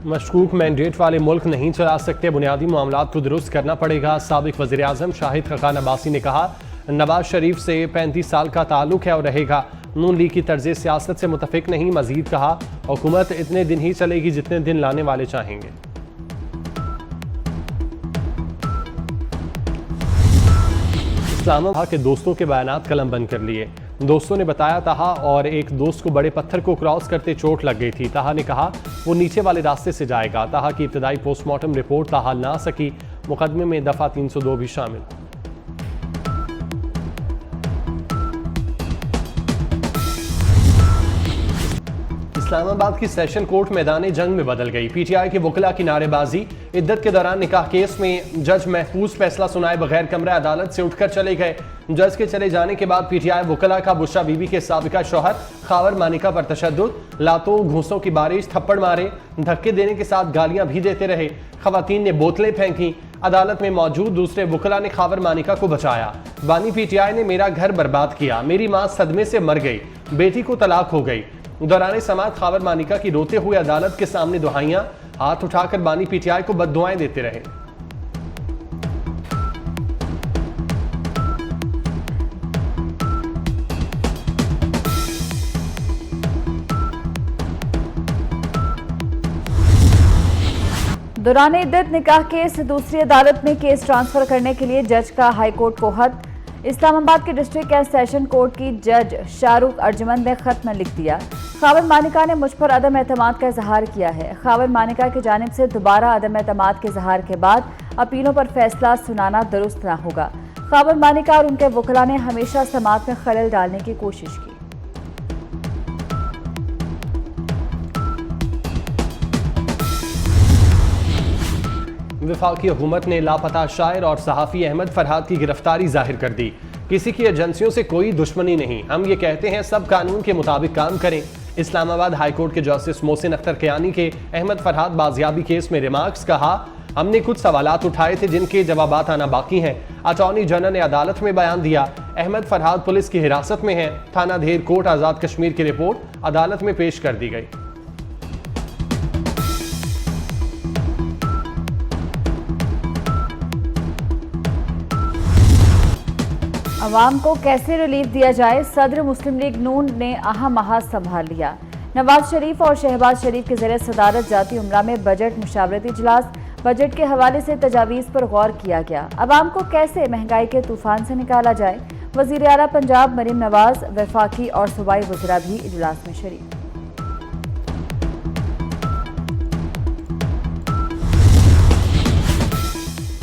मशकूक mandate वाले मुल्क नहीं चला सकते, बुनियादी मामलात को दुरुस्त करना पड़ेगा। साबिक वज़ीर आज़म शाहिद खकान अब्बासी ने कहा, नवाज शरीफ से 35 साल का ताल्लुक है और रहेगा। नून लीग की तर्ज सियासत से मुतफिक नहीं। मजीद कहा, हुकूमत इतने दिन ही चलेगी जितने दिन लाने वाले चाहेंगे। इस्लामाबाद के दोस्तों के बयानात कलम बंद कर लिए। दोस्तों ने बताया, ताहा और एक दोस्त को बड़े पत्थर को क्रॉस करते चोट लग गई थी। ताहा ने कहा वो नीचे वाले रास्ते से जाएगा। ताहा की इब्तदाई पोस्टमार्टम रिपोर्ट ताहा ना सकी। मुकदमे में दफा 302 भी शामिल। इस्लामाबाद की सेशन कोर्ट मैदान जंग में बदल गई। पीटीआई के वकला की नारेबाजी। इद्दत के दौरान निकाह केस में जज महफूज फैसला सुनाए बगैर कमरा अदालत से उठकर चले गए। जज के चले जाने के बाद पीटीआई वकला का बुशरा बीबी के साबिका शौहर खावर मानिका पर तशद्दुद, लातों घूंसों की बारिश, थप्पड़ मारे, धक्के देने के साथ गालियां भी देते रहे। खवातीन ने बोतलें फेंकी। अदालत में मौजूद दूसरे वकला ने खावर मानिका को बचाया। बानी पीटीआई ने मेरा घर बर्बाद किया, मेरी मां सदमे से मर गई, बेटी को तलाक हो गई। दौरान समात खावर मानिका की रोते हुए अदालत के सामने दुहाइयां, हाथ उठाकर बानी पीटीआई को बद्दुआएं देते रहे। दौरान इद्दत निकाह केस दूसरी अदालत में केस ट्रांसफर करने के लिए जज का हाईकोर्ट को खत। इस्लामाबाद के डिस्ट्रिक्ट एंड सेशन कोर्ट की जज शाहरुख अर्जुमंद ने खत में लिख दिया, खावर मानिका ने मुझ पर अदम एतमाद का इजहार किया है। खावर मानिका की जानिब से दोबारा अदम एतमाद के इजहार के बाद अपीलों पर फैसला सुनाना दुरुस्त न होगा। खावर मानिका और उनके वकला ने हमेशा समात में खलल डालने की कोशिश की। वफाकी हुकूमत ने लापता शायर और सहाफ़ी अहमद फरहाद की गिरफ्तारी जाहिर कर दी। किसी की एजेंसियों से कोई दुश्मनी नहीं, हम ये कहते हैं सब कानून के मुताबिक काम करें। इस्लामाबाद हाईकोर्ट के जस्टिस मोहसिन अख्तर कियानी के अहमद फरहाद बाजियाबी केस में रिमार्क्स। कहा, हमने कुछ सवालात उठाए थे जिनके जवाबात आना बाकी हैं। अटॉर्नी जनरल ने अदालत में बयान दिया, अहमद फरहाद पुलिस की हिरासत में है। थाना धेर कोर्ट आज़ाद कश्मीर की रिपोर्ट अदालत में पेश कर दी गई। अवाम को कैसे रिलीफ दिया जाए, सदर मुस्लिम लीग नून ने अहम महाज संभाल लिया। नवाज शरीफ और शहबाज शरीफ के ज़रिए सदारत जाती उम्रा में बजट मुशावरती इजलास। बजट के हवाले से तजावीज़ पर गौर किया गया। अवाम को कैसे महंगाई के तूफान से निकाला जाए, वज़ीर आला पंजाब मरीम नवाज, वफाकी और सूबाई वज़रा भी इजलास में शरीक।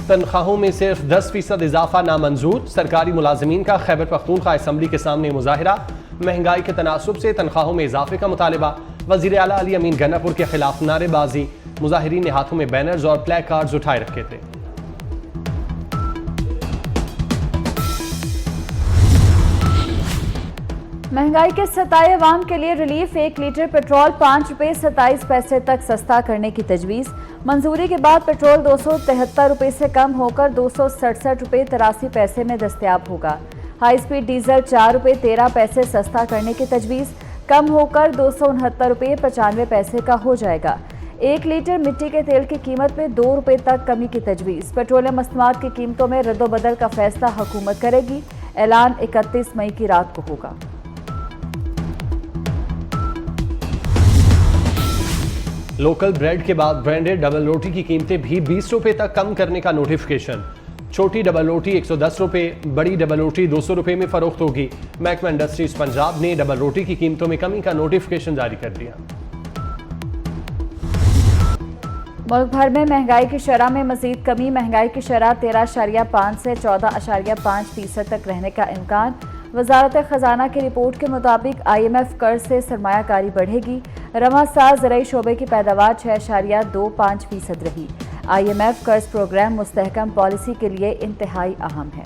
तनख्वाहों में सिर्फ 10% इजाफा नामंजूर। सरकारी मुलाजमीन का खैबर पख्तूनख्वा असम्बली के सामने मुजाहिरा। महंगाई के तनासुब से तनख्वाहों में इजाफे का मुतालबा। वज़ीर आला अली अमीन गन्नापुर के खिलाफ नारेबाजी। मुजाहिरीन ने हाथों में बैनर्स और प्ले कार्ड्स उठाए रखे थे। महंगाई के सताए अवाम के लिए रिलीफ। 1 लीटर पेट्रोल 5 रुपये 27 पैसे तक सस्ता करने की तजवीज़। मंजूरी के बाद पेट्रोल 273 रुपये से कम होकर 267 रुपये 83 पैसे में दस्तयाब होगा। हाई स्पीड डीजल 4 रुपये 13 पैसे सस्ता करने की तजवीज़, कम होकर 269 रुपये 95 पैसे का हो जाएगा। 1 लीटर मिट्टी के तेल की कीमत में 2 रुपये तक कमी की तजवीज़। पेट्रोलियम मसनूआत की कीमतों में रद्दोबदल का फैसला हुकूमत करेगी। ऐलान 31 मई की रात को होगा। लोकल ब्रेड के बाद ब्रांडेड डबल रोटी की कीमतें भी 20 रुपये तक कम करने का नोटिफिकेशन। छोटी डबल रोटी 110 रुपये, बड़ी डबल रोटी 200 रुपये में फरोख्त होगी। महकमा इंडस्ट्रीज पंजाब ने डबल रोटी की कीमतों में कमी का नोटिफिकेशन जारी कर दिया। मुल्क भर में महंगाई की शरह में मजीद कमी। महंगाई की शरह 13.5 से 14.5% तक रहने का इम्कान। वजारत खजाना की रिपोर्ट के मुताबिक IMF कर्ज से सरमायाकारी बढ़ेगी। रवा साल ज़राई शोबे की पैदावार 6.25% रही। IMF कर्ज प्रोग्राम मुस्तहकम पॉलिसी के लिए इंतहाई अहम है।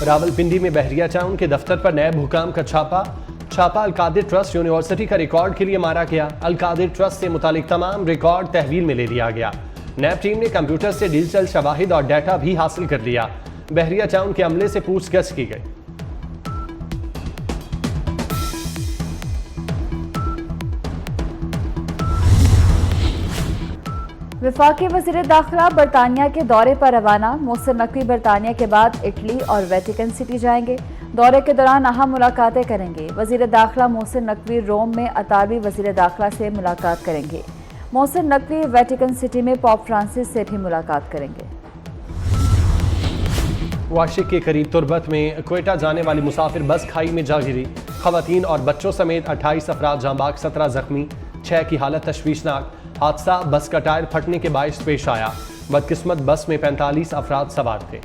रावलपिंडी में बहरिया टाउन के दफ्तर पर नैब हुकाम का छापा अलकादिर ट्रस्ट यूनिवर्सिटी का रिकॉर्ड के लिए मारा गया। अलकादिर ट्रस्ट से मुतालिक तमाम रिकॉर्ड तहवील में ले लिया गया। नैब टीम ने कंप्यूटर से डिजिटल शवाहिद और डाटा भी हासिल कर लिया। बहरिया टाउन के अमले से पूछगछ की गई। वफाकी वज़ीर दाखिला बरतानिया के दौरे पर रवाना। मोहसिन नकवी बरतानिया के बाद इटली और वेटिकन सिटी जाएंगे। दौरे के दौरान अहम मुलाकातें करेंगे। वज़ीर दाखिला मोहसिन नकवी रोम में अतालवी वज़ीर दाखिला से मुलाकात करेंगे। मोहसिन नकवी वेटिकन सिटी में पॉप फ्रांसिस से भी मुलाकात करेंगे। वाशिक के करीब तुरबत में क्वेटा जाने वाली मुसाफिर बस खाई में जा गिरी। खवातीन और बच्चों समेत 28 अफराद जाँ बाग, 17 जख्मी, 6 की हालत तशवीशनाक। हादसा बस का टायर फटने के बायस पेश आया। बदकिस्मत बस में 45 अफराद सवार थे।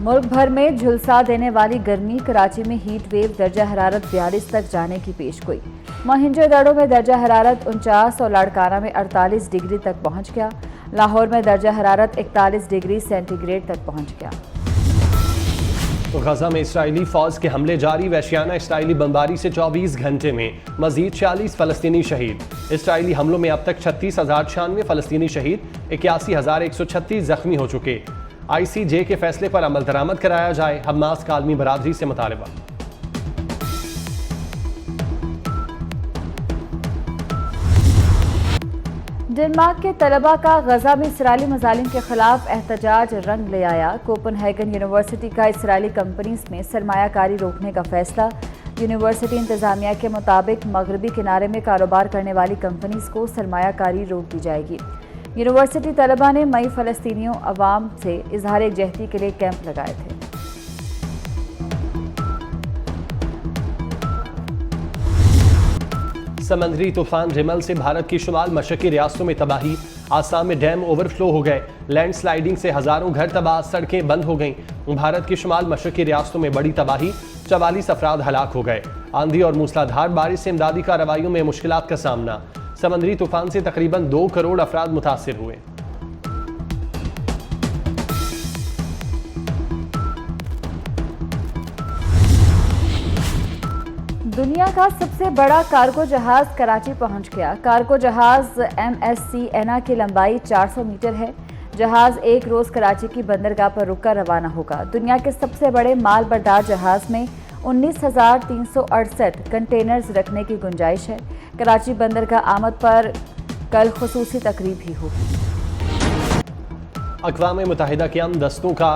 मुल्क भर में झुलसा देने वाली गर्मी। कराची में हीट वेव दर्जा हरारत 42 तक जाने की पेशगोई। मोहनजोदड़ो में दर्जा हरारत 49 और लाड़काना में 48 डिग्री तक पहुंच गया। लाहौर में दर्जा हरारत 41 डिग्री सेंटीग्रेड तक पहुंच गया। तो गजा में इसराइली फौज के हमले जारी। वहशियाना इसराइली बमबारी से 24 घंटे में मजीद 46 फलस्तीनी शहीद। इसराइली हमलों में अब तक 36,096 फलस्तीनी शहीद, 81,136 जख्मी हो चुके। ICJ के फैसले पर अमल दरामद कराया जाए, हमास का आलमी बरादरी से मुतालबा। डेनमार्क के तलबा का गजा में इसराइली मजालिम के खिलाफ एहतजाज रंग ले आया। कोपनहेगन यूनिवर्सिटी का इसराइली कंपनीज में सरमायाकारी रोकने का फैसला। यूनिवर्सिटी इंतजामिया के मुताबिक मगरबी किनारे में कारोबार करने वाली कंपनीज को सरमायाकारी रोक दी जाएगी। यूनिवर्सिटी तलबा ने मई फ़लस्तीनियों अवाम से इजहार यकजहती के लिए कैंप लगाए थे। समंदरी तूफान रिमल से भारत की शुमाल मशरकी रियासतों में तबाही। आसाम में डैम ओवरफ्लो हो गए। लैंडस्लाइडिंग से हजारों घर तबाह, सड़कें बंद हो गईं। भारत की शुमाल मशरकी रियासतों में बड़ी तबाही, 44 अफराद हलाक हो गए। आंधी और मूसलाधार बारिश से इमदादी कार्रवाइयों में मुश्किलात का सामना। समंदरी तूफान से तकरीबन 2 करोड़ अफराद मुतासिर हुए। दुनिया का सबसे बड़ा कार्गो जहाज कराची पहुंच गया। कार्गो जहाज MSC एना की लंबाई 400 मीटर है। जहाज एक रोज कराची की बंदरगाह पर रुककर रवाना होगा। दुनिया के सबसे बड़े माल बरदार जहाज में 19,368 कंटेनर्स रखने की गुंजाइश है। कराची बंदरगाह आमद पर कल खुसूसी तकरीब भी होगी। अक़वाम मुत्तहिदा के अमन दस्तों का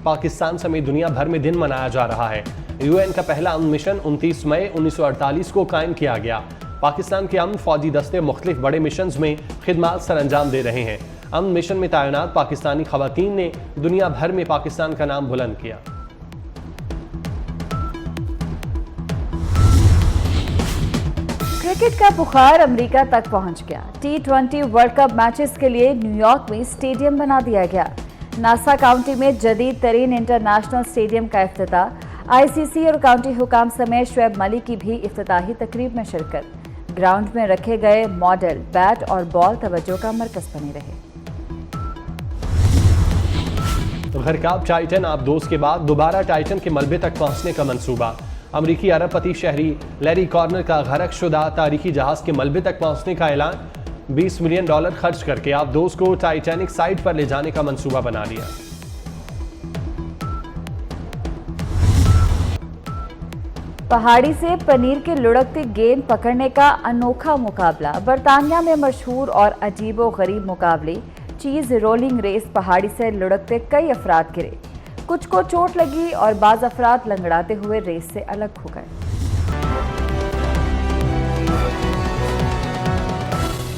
पाकिस्तान समेत दुनिया भर में दिन मनाया जा रहा है। UN का पहला अमन मिशन 29 मई 1948 को कायम किया गया। पाकिस्तान के अमन फौजी दस्ते मुख्तलिफ बड़े मिशन में खिदमात सर अंजाम दे रहे हैं। अमन मिशन में तैनात पाकिस्तानी खवातीन ने दुनिया भर में पाकिस्तान का नाम बुलंद किया। क्रिकेट का बुखार अमेरिका तक पहुंच गया। T20 वर्ल्ड कप मैचेस के लिए न्यूयॉर्क में स्टेडियम बना दिया गया। नासा काउंटी में जदीद तरीन इंटरनेशनल स्टेडियम का इफ्तिताह। ICC और काउंटी हुकाम समेत शुएब मलिक की भी इफ्तिताही तकरीब में शिरकत। ग्राउंड में रखे गए मॉडल, बैट और बॉल तवज्जो का मरकज बने रहे। तो गरकाब टाइटन आबदोज के बाद दोबारा टाइटन के मलबे तक पहुंचने का मंसूबा। अमरीकी अरबपति शहरी लैरी कॉर्नर का गरक शुदा तारीखी जहाज के मलबे तक पहुंचने का ऐलान। $20 मिलियन खर्च करके आबदोज को टाइटैनिक साइट पर ले जाने का मंसूबा बना लिया। पहाड़ी से पनीर के लुढ़कती गेंद पकड़ने का अनोखा मुकाबला। बरतानिया में मशहूर और अजीबो गरीब मुकाबले चीज रोलिंग रेस। पहाड़ी से लुढ़कते कई अफराद गिरे, कुछ को चोट लगी और बाज अफराद लंगड़ाते हुए रेस से अलग हो गए।